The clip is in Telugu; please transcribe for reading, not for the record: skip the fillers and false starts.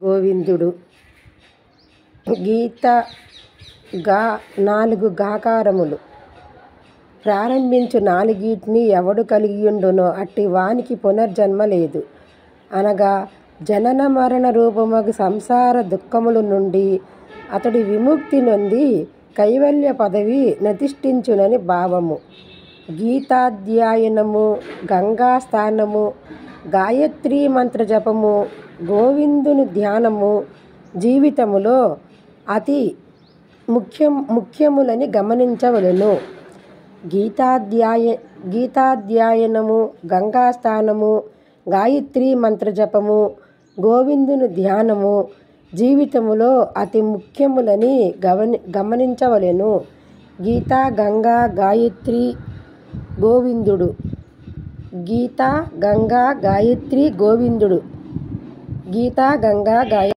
గోవిందుడు. గీత గా 4 గాకారములు. ప్రారంభించు నాలుగిటిని ఎవడు కలిగియుండునో అట్టి వానికి పునర్జన్మ లేదు. అనగా జనన మరణ రూపమగు సంసార దుఃఖముల నుండి అతడు విముక్తి నొంది కైవల్య పదవి నధిష్ఠించునని భావము. గీతాధ్యయనము, గంగాస్నానము, గాయత్రీ మంత్ర జపము, గోవిందుని ధ్యానము జీవితములో అతి ముఖ్యములని గమనించవలెను. గీతాధ్యయనము, గంగాస్నానము, గాయత్రీ మంత్ర జపము, గోవిందుని ధ్యానము జీవితములో అతి ముఖ్యములని గమనించవలెను. గీత, గంగా, గాయత్రి, గోవిందుడు. గీత, గంగా, గాయత్రి, గోవిందుడు. గీత, గంగా, గాయత్రి.